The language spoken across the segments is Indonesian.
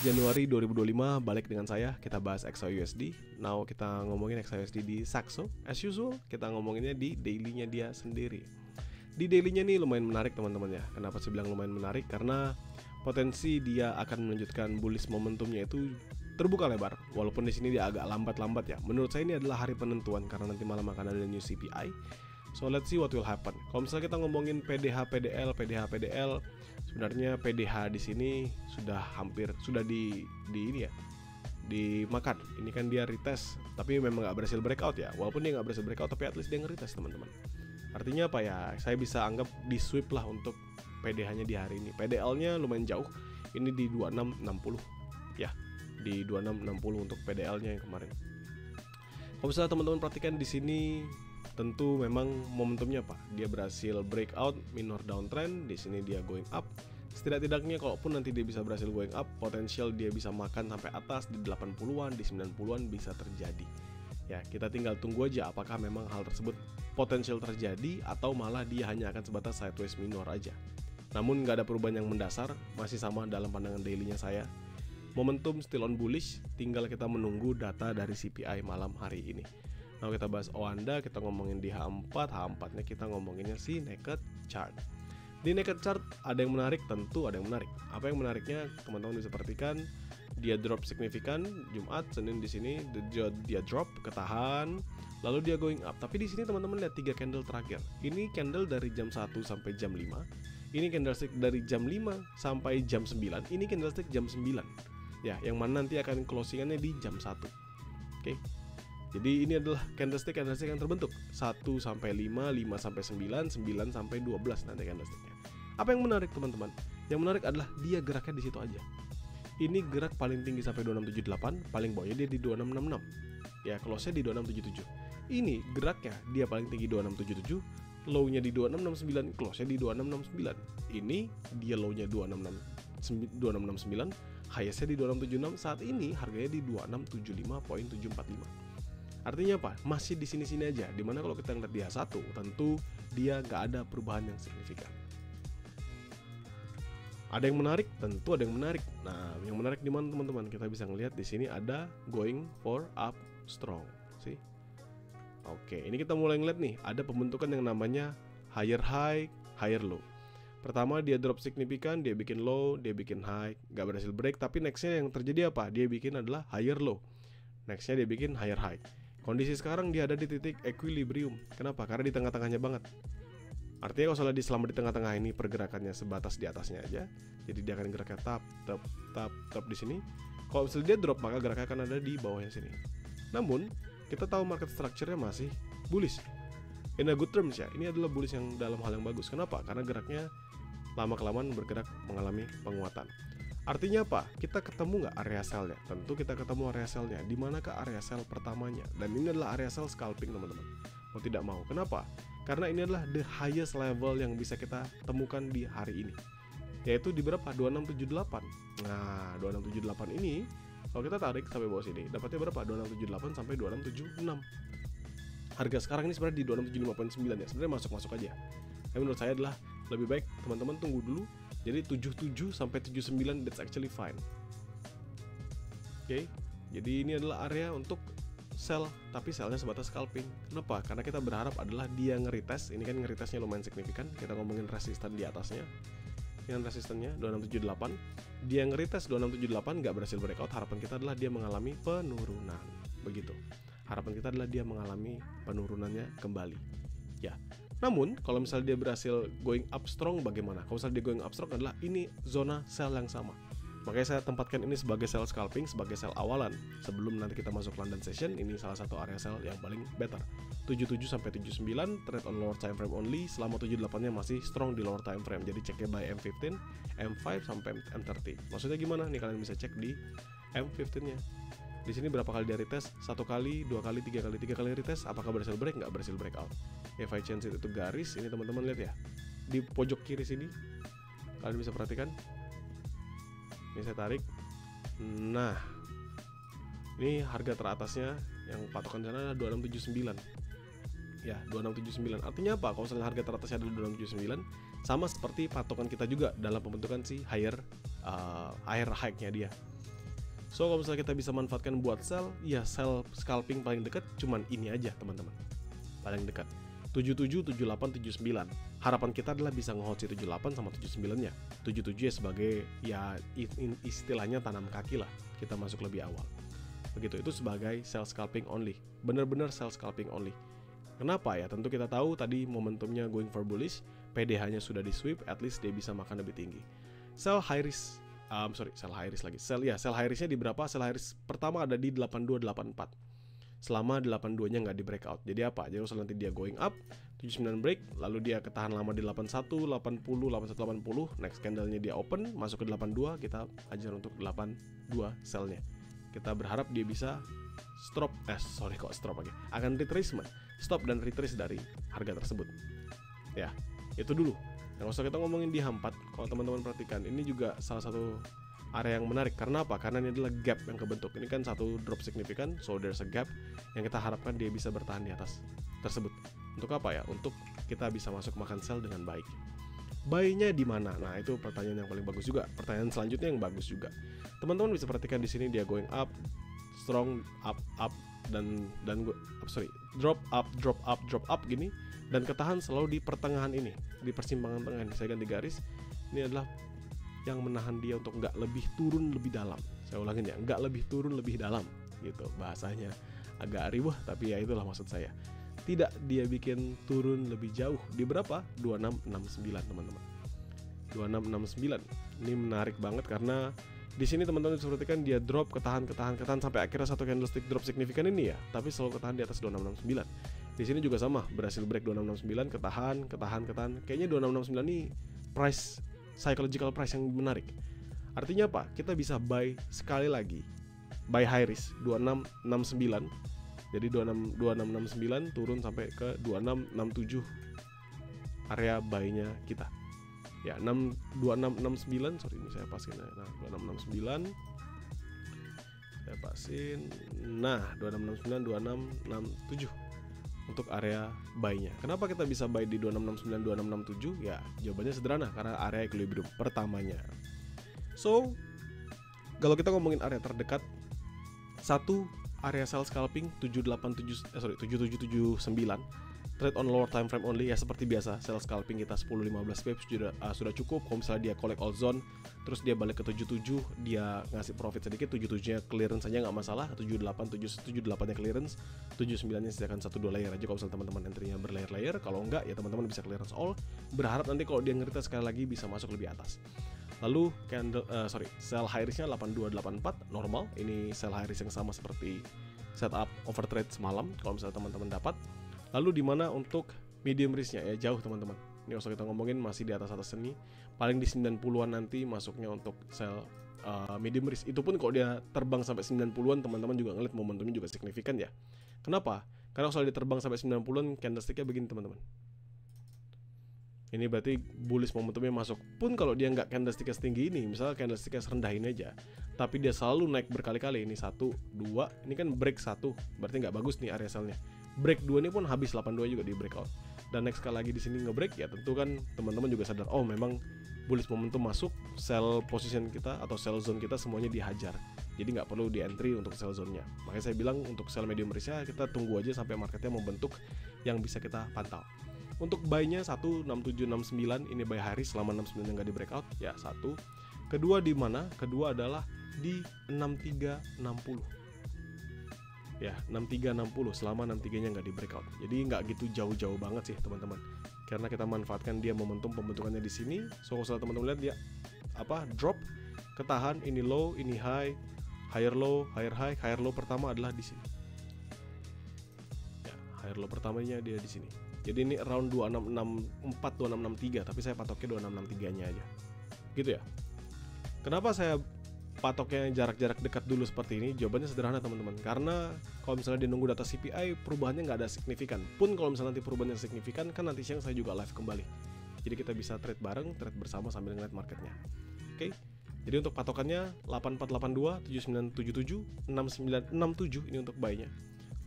Januari 2025, balik dengan saya. Kita bahas XAUSD. Now kita ngomongin XAUSD di Saxo. As usual, kita ngomonginnya di daily-nya dia sendiri. Di daily-nya nih lumayan menarik teman-teman ya. Kenapa sih bilang lumayan menarik? Karena potensi dia akan melanjutkan bullish momentumnya itu terbuka lebar. Walaupun di sini dia agak lambat-lambat ya. Menurut saya ini adalah hari penentuan karena nanti malam akan ada new CPI. So let's see what will happen. Kalau misalnya kita ngomongin PDH, PDL, sebenarnya PDH di sini sudah di ini ya, dimakan. Ini kan dia retest, tapi memang nggak berhasil breakout ya. Walaupun dia nggak berhasil breakout, tapi at least dia nge-retest teman-teman. Artinya apa ya? Saya bisa anggap di sweep lah untuk PDH-nya di hari ini. PDL-nya lumayan jauh. Ini di 2660 ya, di 2660 untuk PDL-nya yang kemarin. Kalau misalnya teman-teman perhatikan di sini, tentu memang momentumnya apa? Dia berhasil breakout minor downtrend, di sini dia going up. Setidak-tidaknya kalaupun nanti dia bisa berhasil going up, potensial dia bisa makan sampai atas di 80-an, di 90-an bisa terjadi. Ya, kita tinggal tunggu aja apakah memang hal tersebut potensial terjadi atau malah dia hanya akan sebatas sideways minor aja. Namun nggak ada perubahan yang mendasar, masih sama dalam pandangan daily-nya saya. Momentum still on bullish, tinggal kita menunggu data dari CPI malam hari ini. Nah, kita bahas Oanda, kita ngomongin di H4, H4-nya kita ngomonginnya si naked chart. Di naked chart ada yang menarik, tentu ada yang menarik. Apa yang menariknya? Teman-teman bisa perhatikan, dia drop signifikan Jumat, Senin di sini dia drop, ketahan, lalu dia going up. Tapi di sini teman-teman lihat 3 candle terakhir. Ini candle dari jam 1 sampai jam 5. Ini candlestick dari jam 5 sampai jam 9. Ini candlestick jam 9. Ya, yang mana nanti akan closingannya di jam 1. Oke. Jadi ini adalah candlestick yang terbentuk 1 sampai 5, 5 sampai 9, 9 sampai 12 nanti candlesticknya. Apa yang menarik teman-teman? Yang menarik adalah dia geraknya di situ aja. Ini gerak paling tinggi sampai 2678, paling bawahnya dia di 2666. Ya, close-nya di 2677. Ini geraknya dia paling tinggi 2677, low-nya di 2669, close-nya di 2669. Ini dia low-nya 2669, highest-nya di 2676. Saat ini harganya di 2675.745. Artinya apa? Masih di sini-sini aja. Dimana kalau kita ngeliat di H1, tentu dia nggak ada perubahan yang signifikan. Ada yang menarik? Tentu ada yang menarik. Nah, yang menarik di mana teman-teman? Kita bisa ngelihat di sini ada going for up strong. See? Oke, ini kita mulai ngeliat nih. Ada pembentukan yang namanya higher high, higher low. Pertama dia drop signifikan, dia bikin low, dia bikin high, nggak berhasil break. Tapi nextnya yang terjadi apa? Dia bikin adalah higher low. Nextnya dia bikin higher high. Kondisi sekarang dia ada di titik equilibrium. Kenapa? Karena di tengah-tengahnya banget. Artinya kalau salah selama di tengah-tengah ini pergerakannya sebatas di atasnya aja. Jadi dia akan geraknya tap di sini. Kalau misalnya dia drop maka geraknya akan ada di bawahnya sini. Namun kita tahu market structure-nya masih bullish. In a good terms ya. Ini adalah bullish yang dalam hal yang bagus. Kenapa? Karena geraknya lama-kelamaan bergerak mengalami penguatan. Artinya apa? Kita ketemu nggak area sell-nya? Tentu kita ketemu area sell-nya. Di manakah area sell pertamanya? Dan ini adalah area sell scalping teman-teman. Mau tidak mau. Kenapa? Karena ini adalah the highest level yang bisa kita temukan di hari ini. Yaitu di berapa? 2678. Nah, 2678 ini kalau kita tarik sampai bawah sini, dapatnya berapa? 2678 sampai 2676. Harga sekarang ini sebenarnya di 2675.9 ya. Sebenarnya masuk-masuk aja. Tapi menurut saya adalah lebih baik teman-teman tunggu dulu. Jadi 77 sampai 79 that's actually fine. Oke. Jadi ini adalah area untuk sell, tapi sellnya sebatas scalping. Kenapa? Karena kita berharap adalah dia nge-retest. Ini kan nge-retestnya lumayan signifikan. Kita ngomongin resisten di atasnya. Dengan resistennya 2678. Dia nge-retest 2678 nggak berhasil breakout. Harapan kita adalah dia mengalami penurunan. Begitu. Harapan kita adalah dia mengalami penurunannya kembali. Ya. Namun, kalau misalnya dia berhasil going up strong, bagaimana? Kalau misalnya dia going up strong adalah ini zona sell yang sama. Makanya saya tempatkan ini sebagai sell scalping, sebagai sell awalan. Sebelum nanti kita masuk London session, ini salah satu area sell yang paling better. 77 sampai 79, trade on lower time frame only. Selama 78-nya masih strong di lower time frame. Jadi ceknya by M15, M5 sampai M30. Maksudnya gimana? Nih kalian bisa cek di M15-nya. Di sini berapa kali dia retest? 1 kali, 2 kali, 3 kali retest. Apakah berhasil break? Nggak berhasil breakout. If I change itu garis, ini teman-teman lihat ya. Di pojok kiri sini, kalian bisa perhatikan. Ini saya tarik. Nah, ini harga teratasnya yang patokan sana adalah 2679. Ya, 2679. Artinya apa? Kalau misalnya harga teratasnya adalah 2679, sama seperti patokan kita juga dalam pembentukan si higher high-nya dia. So kalau misalnya kita bisa manfaatkan buat sell, ya sell scalping paling dekat cuman ini aja teman-teman. Paling dekat 77, 78, 79. Harapan kita adalah bisa nge-hold si 78 sama 79-nya. 77 ya sebagai ya istilahnya tanam kaki lah. Kita masuk lebih awal. Begitu, itu sebagai sell scalping only. Bener-bener sell scalping only. Kenapa ya? Tentu kita tahu tadi momentumnya going for bullish, PDH-nya sudah di sweep, at least dia bisa makan lebih tinggi. Sell high risk, sell high risk lagi. Sell high risk-nya di berapa? Sell high risk pertama ada di 8284. Selama 82-nya nggak di breakout. Jadi apa? Jadi kalau nanti dia going up, 79 break, lalu dia ketahan lama di 81, 80, 81, 80, next candle-nya dia open, masuk ke 82, kita ajar untuk 82 sell-nya. Kita berharap dia bisa akan retracement, stop dan retrace dari harga tersebut. Ya, itu dulu. Yang usah kita ngomongin di H4, kalau teman-teman perhatikan, ini juga salah satu area yang menarik. Karena apa? Karena ini adalah gap yang kebentuk. Ini kan satu drop signifikan, so there's a gap yang kita harapkan dia bisa bertahan di atas tersebut. Untuk apa ya? Untuk kita bisa masuk makan sell dengan baik. Buy-nya di mana? Nah, itu pertanyaan yang paling bagus juga. Pertanyaan selanjutnya yang bagus juga. Teman-teman bisa perhatikan di sini dia going up, strong up dan drop up gini, dan ketahan selalu di pertengahan ini, di persimpangan tengah ini. Saya ganti garis. Ini adalah yang menahan dia untuk nggak lebih turun lebih dalam. Saya ulangin ya, nggak lebih turun lebih dalam gitu. Bahasanya agak ribet, tapi ya itulah maksud saya. Tidak dia bikin turun lebih jauh. Di berapa? 2669 teman-teman. 2669. Ini menarik banget karena di sini teman-teman bisa perhatikan dia drop, ketahan sampai akhirnya satu candlestick drop signifikan ini ya, tapi selalu ketahan di atas 2669. Di sini juga sama, berhasil break 2669, ketahan. Kayaknya 2669 ini price psychological price yang menarik. Artinya apa? Kita bisa buy sekali lagi. Buy high risk 2669. Jadi 2669 turun sampai ke 2667 area buy-nya kita. Ya, 2669, sorry ini saya pasin ya. Nah, 2669 saya pasin. Nah, 2669 2667 untuk area buy-nya. Kenapa kita bisa buy di 2669 2667? Ya, jawabannya sederhana, karena area equilibrium pertamanya. So, kalau kita ngomongin area terdekat, satu area sell scalping 7779, trade on lower time frame only, ya seperti biasa sell scalping kita 10-15 pips sudah cukup. Kalau misalnya dia collect all zone, terus dia balik ke 77, dia ngasih profit sedikit, 77-nya clearance saja nggak masalah, 78-nya clearance, 79-nya sediakan 1-2 layer aja kalau misalnya teman-teman entry-nya berlayer-layer. Kalau enggak ya teman-teman bisa clearance all, berharap nanti kalau dia nge-retest sekali lagi bisa masuk lebih atas. Lalu sell high risk-nya 8284 normal. Ini sell high risk yang sama seperti setup overtrade semalam kalau misalnya teman-teman dapat. Lalu di mana untuk medium risk-nya ya jauh teman-teman. Ini usah kita ngomongin masih di atas seni. Paling di 90-an nanti masuknya untuk sell medium risk. Itu pun kalau dia terbang sampai 90-an teman-teman juga ngeliat momentumnya juga signifikan ya. Kenapa? Karena kalau dia terbang sampai 90-an candlestick-nya begini teman-teman. Ini berarti bullish momentumnya masuk. Pun kalau dia nggak candlestick setinggi ini, misalnya candlestick rendah ini aja, tapi dia selalu naik berkali-kali. Ini 1, 2, ini kan break 1, berarti nggak bagus nih area sell-nya. Break 2 ini pun habis 82 juga di breakout. Dan next kali lagi di sini nge-break, ya tentu kan teman-teman juga sadar, oh memang bullish momentum masuk, sell position kita atau sell zone kita semuanya dihajar. Jadi nggak perlu di entry untuk sell zone-nya. Makanya saya bilang untuk sell medium risk-nya kita tunggu aja sampai marketnya membentuk yang bisa kita pantau. Untuk buy-nya 16769, ini buy high risk selama 69 yang nggak di breakout, ya 1. Kedua di mana? Kedua adalah di 6360. Ya, 6360 selama 63-nya nggak di breakout. Jadi nggak gitu jauh-jauh banget sih teman-teman. Karena kita manfaatkan dia momentum pembentukannya di sini. So kalau teman-teman lihat dia drop, ketahan, ini low, ini high, higher low, higher high, higher low pertama adalah di sini. Ya, higher low pertamanya dia di sini. Jadi ini around 2664, 2663, tapi saya patoknya 2663-nya aja. Gitu ya. Kenapa saya patoknya jarak-jarak dekat dulu seperti ini? Jawabannya sederhana teman-teman. Karena kalau misalnya dia nunggu data CPI, perubahannya nggak ada signifikan. Pun kalau misalnya nanti perubahannya signifikan, kan nanti siang saya juga live kembali. Jadi kita bisa trade bareng, trade bersama sambil ngeliat marketnya. Oke. Jadi untuk patokannya 8482, 7977, 6967 ini untuk buy-nya.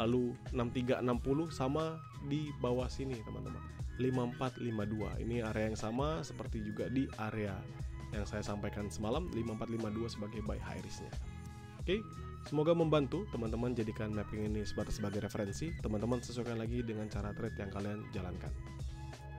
Lalu 6360 sama di bawah sini teman-teman, 5452. Ini area yang sama seperti juga di area yang saya sampaikan semalam, 5452 sebagai buy high risk-nya. Oke, semoga membantu teman-teman. Jadikan mapping ini sebagai referensi. Teman-teman sesuaikan lagi dengan cara trade yang kalian jalankan.